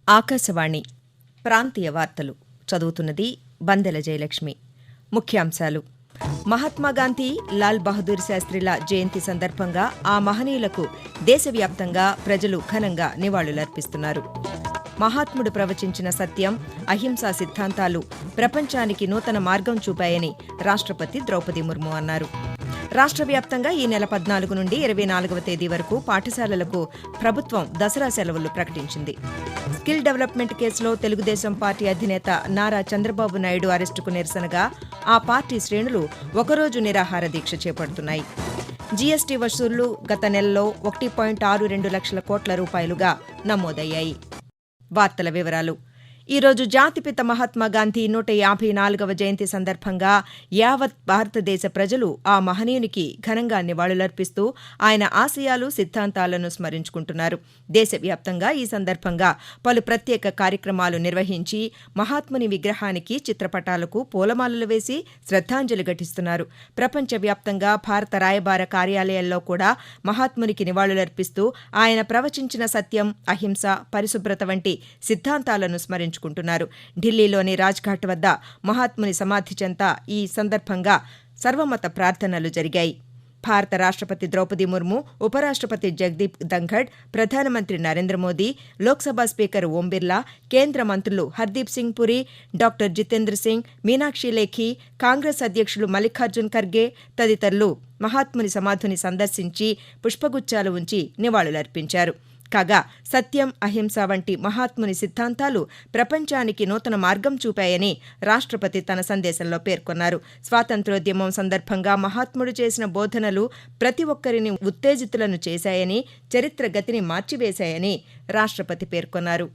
ఆకాశవాణి ప్రాంతీయ వార్తలు చదువుతున్నది బందెల జయలక్ష్మి. ముఖ్యాంశాలు: మహాత్మాగాంధీ, లాల్ బహదూర్ శాస్త్రిల జయంతి సందర్భంగా ఆ మహనీయులకు దేశవ్యాప్తంగా ప్రజలు ఘనంగా నివాళులర్పిస్తున్నారు. మహాత్ముడు ప్రవచించిన సత్యం, అహింసా సిద్ధాంతాలు ప్రపంచానికి నూతన మార్గం చూపాయని రాష్ట్రపతి ద్రౌపది ముర్ము అన్నారు. రాష్ట్ర వ్యాప్తంగా ఈ నెల 14 నుండి 24వ తేదీ వరకు పాఠశాలలకు ప్రభుత్వం దసరా సెలవులు ప్రకటించింది. స్కిల్ డెవలప్మెంట్ కేసులో తెలుగుదేశం పార్టీ అధినేత నారా చంద్రబాబు నాయుడు అరెస్టుకు నిరసనగా ఆ పార్టీ శ్రేణులు ఒకరోజు నిరాహార దీక్ష చేపడుతున్నాయి. జీఎస్టీ వసూళ్లు గత నెలలో 1.62 లక్షల కోట్ల రూపాయలుగా నమోదయ్యాయి. వార్తల వివరాలు: ఈరోజు జాతిపిత మహాత్మాగాంధీ 154వ జయంతి సందర్భంగా యావత్ భారతదేశ ప్రజలు ఆ మహనీయునికి ఘనంగా నివాళులర్పిస్తూ ఆయన ఆశయాలు, సిద్ధాంతాలను స్మరించుకుంటున్నారు. దేశవ్యాప్తంగా ఈ సందర్భంగా పలు ప్రత్యేక కార్యక్రమాలు నిర్వహించి మహాత్ముని విగ్రహానికి, చిత్రపటాలకు పూలమాలలు వేసి శ్రద్ధాంజలి ఘటిస్తున్నారు. ప్రపంచవ్యాప్తంగా భారత రాయబార కార్యాలయాల్లో కూడా మహాత్మునికి నివాళులర్పిస్తూ ఆయన ప్రవచించిన సత్యం, అహింస, పరిశుభ్రత వంటి సిద్ధాంతాలను స్మరించుకుంటున్నారు. ఢిల్లీలోని రాజ్ఘాట్ వద్ద మహాత్ముని సమాధి చెంత ఈ సందర్భంగా సర్వమత ప్రార్థనలు జరిగాయి. భారత రాష్ట్రపతి ద్రౌపది ముర్ము, ఉపరాష్ట్రపతి జగదీప్ ధంఖడ్, ప్రధానమంత్రి నరేంద్ర మోదీ, లోక్సభ స్పీకర్ ఓం బిర్లా, కేంద్ర మంత్రులు హర్దీప్ సింగ్ పురి, డాక్టర్ జితేంద్ర సింగ్, మీనాక్షి లేఖి, కాంగ్రెస్ అధ్యక్షులు మల్లికార్జున్ ఖర్గే తదితరులు మహాత్ముని సమాధిని సందర్శించి పుష్పగుచ్చాలు ఉంచి నివాళులర్పించారు. కాగా సత్యం, అహింస వంటి మహాత్ముని సిద్ధాంతాలు ప్రపంచానికి నూతన మార్గం చూపాయని రాష్ట్రపతి తన సందేశంలో పేర్కొన్నారు. స్వాతంత్ర్యోద్యమం సందర్భంగా మహాత్ముడు చేసిన బోధనలు ప్రతి ఒక్కరిని ఉత్తేజితులను చేశాయని, చరిత్ర గతిని మార్చివేశాయని రాష్ట్రపతి పేర్కొన్నారు.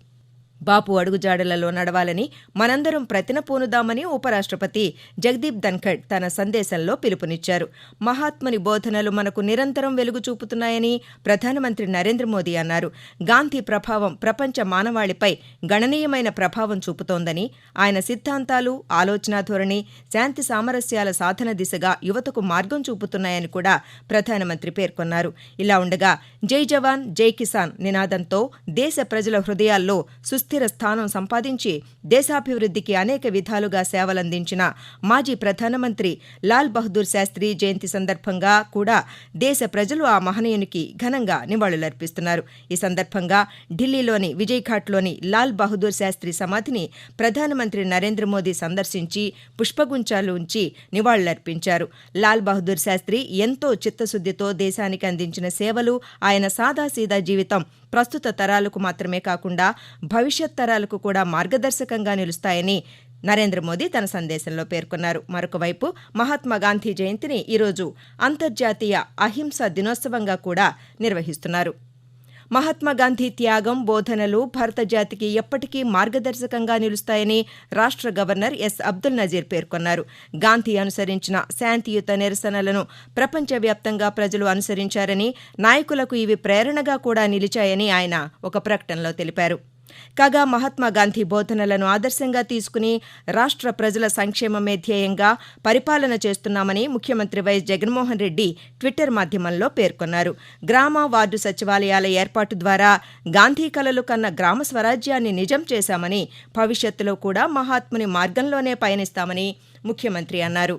బాపు అడుగుజాడలలో నడవాలని మనందరం ప్రతినపూనుదామని ఉపరాష్ట్రపతి జగదీప్ ధన్ఖడ్ తన సందేశంలో పిలుపునిచ్చారు. మహాత్ముని బోధనలు మనకు నిరంతరం వెలుగు చూపుతున్నాయని ప్రధానమంత్రి నరేంద్ర మోదీ అన్నారు. గాంధీ ప్రభావం ప్రపంచ మానవాళిపై గణనీయమైన ప్రభావం చూపుతోందని, ఆయన సిద్ధాంతాలు, ఆలోచనా ధోరణి శాంతి సామరస్యాల సాధన దిశగా యువతకు మార్గం చూపుతున్నాయని కూడా ప్రధానమంత్రి పేర్కొన్నారు. ఇలా ఉండగా జై జవాన్ జై కిసాన్ నినాదంతో దేశ ప్రజల హృదయాల్లో స్థిర స్థానం సంపాదించి దేశాభివృద్ధికి అనేక విధాలుగా సేవలందించిన మాజీ ప్రధానమంత్రి లాల్ బహదూర్ శాస్త్రి జయంతి సందర్భంగా కూడా దేశ ప్రజలు ఆ మహనీయునికి ఘనంగా నివాళులర్పిస్తున్నారు. ఈ సందర్భంగా ఢిల్లీలోని విజయ్ఘాట్లోని లాల్ బహదూర్ శాస్త్రి సమాధిని ప్రధానమంత్రి నరేంద్ర మోదీ సందర్శించి పుష్పగుంచాలు ఉంచి నివాళులర్పించారు. లాల్ బహదూర్ శాస్త్రి ఎంతో చిత్తశుద్దితో దేశానికి అందించిన సేవలు, ఆయన సాదాసీదా జీవితం ప్రస్తుత తరాలకు మాత్రమే కాకుండా భవిష్యత్ తరాలకు కూడా మార్గదర్శకంగా నిలుస్తాయని నరేంద్ర మోదీ తన సందేశంలో పేర్కొన్నారు. మరొకవైపు మహాత్మాగాంధీ జయంతిని ఈరోజు అంతర్జాతీయ అహింసా దినోత్సవంగా కూడా నిర్వహిస్తున్నారు. మహాత్మాగాంధీ త్యాగం, బోధనలు భారత జాతికి ఎప్పటికీ మార్గదర్శకంగా నిలుస్తాయని రాష్ట్ర గవర్నర్ ఎస్ అబ్దుల్ నజీర్ పేర్కొన్నారు. గాంధీ అనుసరించిన శాంతియుత నిరసనలను ప్రపంచవ్యాప్తంగా ప్రజలు అనుసరించారని, నాయకులకు ఇవి ప్రేరణగా కూడా నిలిచాయని ఆయన ఒక ప్రకటనలో తెలిపారు. కాగా మహాత్మాగాంధీ బోధనలను ఆదర్శంగా తీసుకుని రాష్ట్ర ప్రజల సంక్షేమమే ధ్యేయంగా పరిపాలన చేస్తున్నామని ముఖ్యమంత్రి వైఎస్ జగన్మోహన్ రెడ్డి ట్విట్టర్ మాధ్యమంలో పేర్కొన్నారు. గ్రామ, వార్డు సచివాలయాల ఏర్పాటు ద్వారా గాంధీ కలలు కన్న గ్రామ స్వరాజ్యాన్ని నిజం చేశామని, భవిష్యత్తులో కూడా మహాత్ముని మార్గంలోనే పయనిస్తామని ముఖ్యమంత్రి అన్నారు.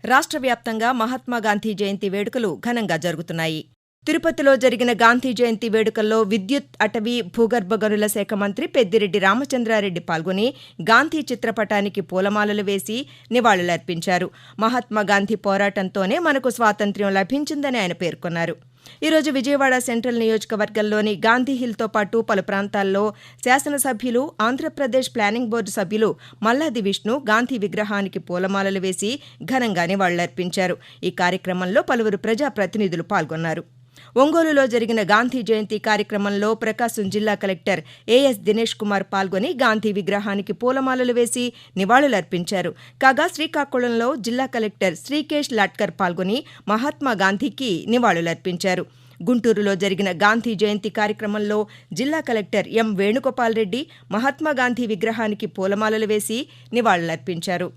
రాష్ట్ర వ్యాప్తంగా మహాత్మాగాంధీ జయంతి వేడుకలు ఘనంగా జరుగుతున్నాయి. తిరుపతిలో జరిగిన గాంధీ జయంతి వేడుకల్లో విద్యుత్, అటవీ, భూగర్భ గనుల శాఖ మంత్రి పెద్దిరెడ్డి రామచంద్రారెడ్డి పాల్గొని గాంధీ చిత్రపటానికి పూలమాలలు వేసి నివాళులర్పించారు. మహాత్మాగాంధీ పోరాటంతోనే మనకు స్వాతంత్ర్యం లభించిందని ఆయన పేర్కొన్నారు. ఈరోజు విజయవాడ సెంట్రల్ నియోజకవర్గంలోని గాంధీహిల్తో పాటు పలు ప్రాంతాల్లో శాసనసభ్యులు, ఆంధ్రప్రదేశ్ ప్లానింగ్ బోర్డు సభ్యులు మల్లాది విష్ణు గాంధీ విగ్రహానికి పూలమాలలు వేసి ఘనంగా నివాళులర్పించారు. ఈ కార్యక్రమంలో పలువురు ప్రజాప్రతినిధులు పాల్గొన్నారు. ఒంగోలులో జరిగిన గాంధీ జయంతి కార్యక్రమంలో ప్రకాశం జిల్లా కలెక్టర్ ఏఎస్ దినేష్ కుమార్ పాల్గొని గాంధీ విగ్రహానికి పూలమాలలు వేసి నివాళులర్పించారు. కాగా శ్రీకాకుళంలో జిల్లా కలెక్టర్ శ్రీకేష్ లాట్కర్ పాల్గొని మహాత్మాగాంధీకి నివాళులర్పించారు. గుంటూరులో జరిగిన గాంధీ జయంతి కార్యక్రమంలో జిల్లా కలెక్టర్ ఎం వేణుగోపాల్ రెడ్డి మహాత్మాగాంధీ విగ్రహానికి పూలమాలలు వేసి నివాళులర్పించారు.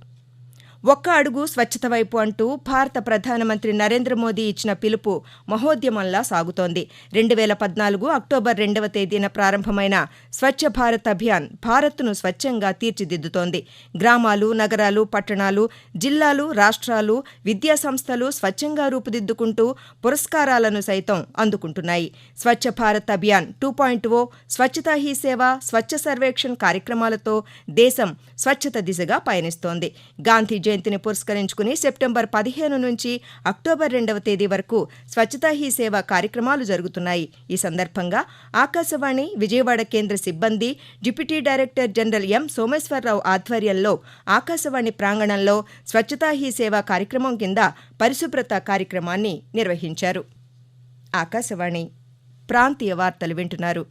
ఒక్క అడుగు స్వచ్ఛత వైపు అంటూ భారత ప్రధానమంత్రి నరేంద్ర మోదీ ఇచ్చిన పిలుపు మహోద్యమంలా సాగుతోంది. 2014 అక్టోబర్ 2వ తేదీన ప్రారంభమైన స్వచ్ఛ భారత్ అభియాన్ భారత్ను స్వచ్ఛంగా తీర్చిదిద్దుతోంది. గ్రామాలు, నగరాలు, పట్టణాలు, జిల్లాలు, రాష్ట్రాలు, విద్యా సంస్థలు స్వచ్ఛంగా రూపుదిద్దుకుంటూ పురస్కారాలను సైతం అందుకుంటున్నాయి. స్వచ్ఛ భారత్ అభియాన్ 2.0, స్వచ్ఛతా హీ సేవ, స్వచ్ఛ సర్వేక్షణ్ కార్యక్రమాలతో దేశం స్వచ్ఛత దిశగా పయనిస్తోంది. గాంధీ జయంతిని పురస్కరించుకుని సెప్టెంబర్ 15 నుంచి అక్టోబర్ 2వ తేదీ వరకు స్వచ్ఛతా హీ సేవ కార్యక్రమాలు జరుగుతున్నాయి. ఈ సందర్భంగా ఆకాశవాణి విజయవాడ కేంద్ర సిబ్బంది, deputy director general M Someswararao ఆధ్వర్యంలో ఆకాశవాణి ప్రాంగణంలో స్వచ్ఛతా హీ సేవ కార్యక్రమం కింద పరిశుభ్రత కార్యక్రమాన్ని నిర్వహించారు. ఆకాశవాణి ప్రాంతీయ వార్తలు వింటున్నారు.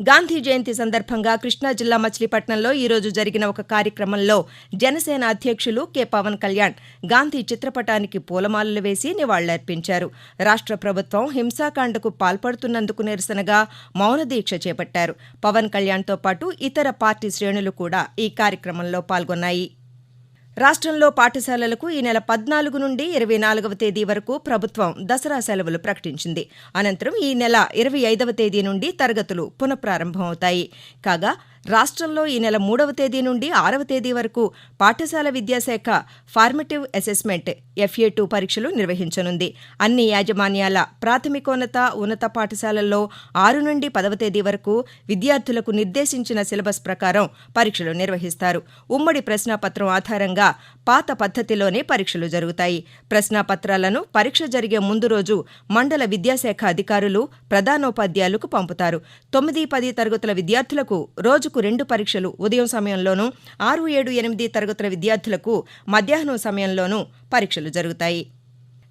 గాంధీ జయంతి సందర్భంగా కృష్ణా జిల్లా మచిలీపట్నంలో ఈరోజు జరిగిన ఒక కార్యక్రమంలో జనసేన అధ్యక్షులు కె పవన్ కళ్యాణ్ గాంధీ చిత్రపటానికి పూలమాలలు వేసి నివాళులర్పించారు. రాష్ట్ర ప్రభుత్వం హింసాకాండకు పాల్పడుతున్నందుకు నిరసనగా మౌనదీక్ష చేపట్టారు. పవన్ కళ్యాణ్తో పాటు ఇతర పార్టీ శ్రేణులు కూడా ఈ కార్యక్రమంలో పాల్గొన్నాయి. రాష్ట్రంలో పాఠశాలలకు ఈ నెల 14 నుండి 24వ తేదీ వరకు ప్రభుత్వం దసరా సెలవులు ప్రకటించింది. అనంతరం ఈ నెల 25వ తేదీ నుండి తరగతులు పునఃప్రారంభమవుతాయి. కాగా రాష్ట్రంలో ఈ నెల 3వ తేదీ నుండి 6వ తేదీ వరకు పాఠశాల విద్యాశాఖ ఫార్మేటివ్ అసెస్మెంట్ FA2 పరీక్షలు నిర్వహించనుంది. అన్ని యాజమాన్యాల ప్రాథమికోన్నత, ఉన్నత పాఠశాలల్లో 6 నుండి 10వ తేదీ వరకు విద్యార్థులకు నిర్దేశించిన సిలబస్ ప్రకారం పరీక్షలు నిర్వహిస్తారు. ఉమ్మడి ప్రశ్నాపత్రం ఆధారంగా పాత పద్ధతిలోనే పరీక్షలు జరుగుతాయి. ప్రశ్నాపత్రాలను పరీక్ష జరిగే ముందు రోజు మండల విద్యాశాఖ అధికారులు ప్రధానోపాధ్యాయులకు పంపుతారు. 9, 10 తరగతుల విద్యార్థులకు రోజుకు 2 పరీక్షలు ఉదయం సమయంలోనూ, 6, 7, 8 తరగతుల విద్యార్థులకు మధ్యాహ్నం సమయంలోనూ పరీక్షలు జరుగుతాయి.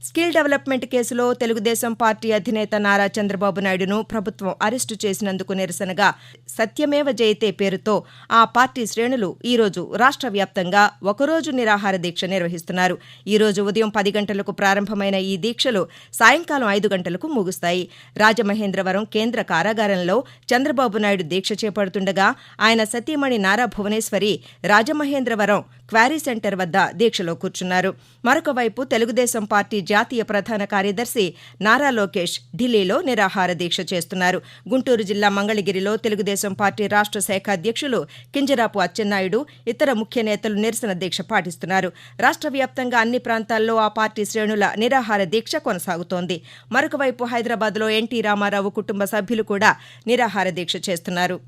స్కిల్ డెవలప్మెంట్ కేసులో తెలుగుదేశం పార్టీ అధినేత నారా చంద్రబాబు నాయుడును ప్రభుత్వం అరెస్టు చేసినందుకు నిరసనగా సత్యమేవ జయతే పేరుతో ఆ పార్టీ శ్రేణులు ఈరోజు రాష్ట్ర వ్యాప్తంగా ఒకరోజు నిరాహార దీక్ష నిర్వహిస్తున్నారు. ఈరోజు ఉదయం 10 గంటలకు ప్రారంభమైన ఈ దీక్షలు సాయంకాలం 5 గంటలకు ముగుస్తాయి. రాజమహేంద్రవరం కేంద్ర కారాగారంలో చంద్రబాబు నాయుడు దీక్ష చేపడుతుండగా ఆయన సతీమణి నారా భువనేశ్వరి రాజమహేంద్రవరం క్వారీ సెంటర్ వద్ద దీక్షలో కూర్చున్నారు. మరొక వైపు తెలుగుదేశం పార్టీ జాతీయ ప్రధాన కార్యదర్శి నారా లోకేష్ ఢిల్లీలో నిరాహార దీక్ష చేస్తున్నారు. గుంటూరు జిల్లా మంగళగిరిలో తెలుగుదేశం పార్టీ రాష్ట్ర శాఖ అధ్యక్షులు కింజరాపు అచ్చెన్నాయుడు, ఇతర ముఖ్య నేతలు నిరసన దీక్ష పాటిస్తున్నారు. రాష్ట్ర వ్యాప్తంగా అన్ని ప్రాంతాల్లో ఆ పార్టీ శ్రేణుల నిరాహార దీక్ష కొనసాగుతోంది. మరొక వైపు హైదరాబాద్లో ఎన్టీ రామారావు కుటుంబ సభ్యులు కూడా నిరాహార దీక్ష చేస్తున్నారు.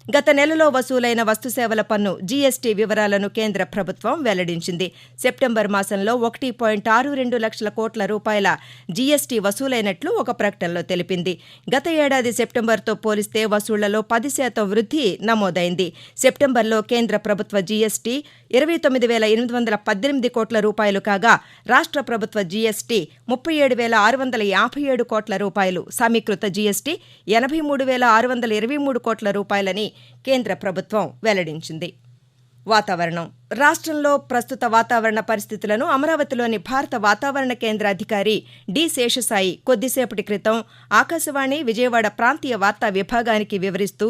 గత నెలలో వసూలైన వస్తుసేవల పన్ను జీఎస్టీ వివరాలను కేంద్ర ప్రభుత్వం వెల్లడించింది. సెప్టెంబర్ మాసంలో 1.62 లక్షల కోట్ల రూపాయల జీఎస్టీ వసూలైనట్లు ఒక ప్రకటనలో తెలిపింది. గత ఏడాది సెప్టెంబర్తో పోలిస్తే వసూళ్లలో 10% వృద్ధి నమోదైంది. సెప్టెంబర్లో కేంద్ర ప్రభుత్వ జీఎస్టీ 29,818 కోట్ల రూపాయలు కాగా రాష్ట్ర ప్రభుత్వ జీఎస్టీ 37,657 కోట్ల రూపాయలు, సమీకృత జీఎస్టీ 83,623 కోట్ల రూపాయలని కేంద్ర ప్రభుత్వం వెల్లడించింది. వాతావరణం. రాష్ట్రంలో ప్రస్తుత వాతావరణ పరిస్థితులను అమరావతిలోని భారత వాతావరణ కేంద్ర అధికారి డి శేషసాయి కొద్దిసేపటి క్రితం ఆకాశవాణి విజయవాడ ప్రాంతీయ వార్తా విభాగానికి వివరిస్తూ,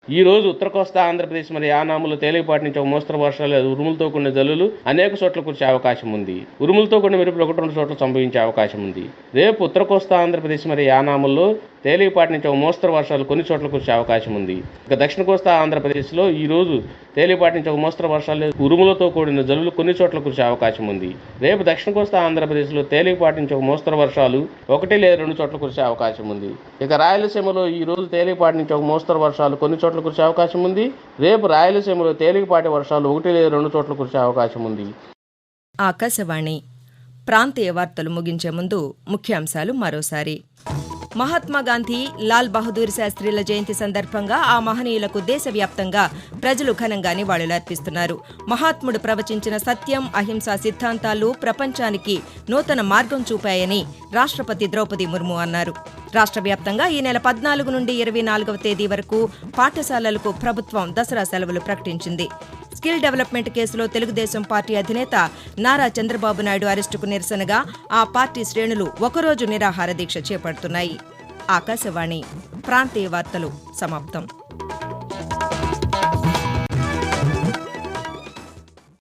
ఈ రోజు ఉత్తర కోస్తా ఆంధ్రప్రదేశ్ మరియు యానాములో తేలికపాటి నుంచి ఒక మోస్తరు వర్షాలు ఉరుములతో కూడిన జల్లులు అనేక చోట్ల కురిసే అవకాశం ఉంది. ఉరుములతో కూడిన మెరుపులు 1-2 చోట్ల సంభవించే అవకాశం ఉంది. రేపు ఉత్తర కోస్తా ఆంధ్రప్రదేశ్ మరియు యానాముల్లో తేలికపాటి నుంచి ఒక మోస్తరు వర్షాలు కొన్ని చోట్ల కురిసే అవకాశం ఉంది. ఇక దక్షిణ కోస్తా ఆంధ్రప్రదేశ్లో ఈ రోజు తేలికపాటి నుంచి ఒక మోస్తరు వర్షాలు ఉరుములతో కూడిన జల్లులు కొన్ని చోట్ల కురిసే అవకాశం ఉంది. రేపు దక్షిణ కోస్తా ఆంధ్రప్రదేశ్లో తేలికపాటి నుంచి ఒక మోస్తరు వర్షాలు 1 లేదా 2 చోట్ల కురిసే అవకాశం ఉంది. ఇక రాయలసీమలో ఈ రోజు తేలికపాటి నుంచి ఒక మోస్తరు వర్షాలు కొన్ని చోట్ల కురిసే అవకాశం ఉంది. రేపు రాయలసీమలో తేలికపాటి వర్షాలు 1 లేదా 2 చోట్ల కురిసే అవకాశం ఉంది. ఆకాశవాణి ప్రాంతీయ వార్తలు ముగించే ముందు ముఖ్యాంశాలు మరోసారి. మహాత్మాగాంధీ, లాల్ బహదూర్ శాస్త్రిల జయంతి సందర్భంగా ఆ మహనీయులకు దేశవ్యాప్తంగా ప్రజలు ఘనంగా నివాళులర్పిస్తున్నారు. మహాత్ముడు ప్రవచించిన సత్యం, అహింసా సిద్ధాంతాలు ప్రపంచానికి నూతన మార్గం చూపాయని రాష్ట్రపతి ద్రౌపది ముర్ము అన్నారు. రాష్ట్ర వ్యాప్తంగా ఈ నెల 14 నుండి 24వ తేదీ వరకు పాఠశాలలకు ప్రభుత్వం దసరా సెలవులు ప్రకటించింది. స్కిల్ డెవలప్మెంట్ కేసులో తెలుగుదేశం పార్టీ అధినేత నారా చంద్రబాబు నాయుడు అరెస్టుకు నిరసనగా ఆ పార్టీ శ్రేణులు ఒకరోజు నిరాహార దీక్ష చేపడుతున్నాయి. ఆకాశవాణి ప్రాంతీయ వార్తలు సమాప్తం.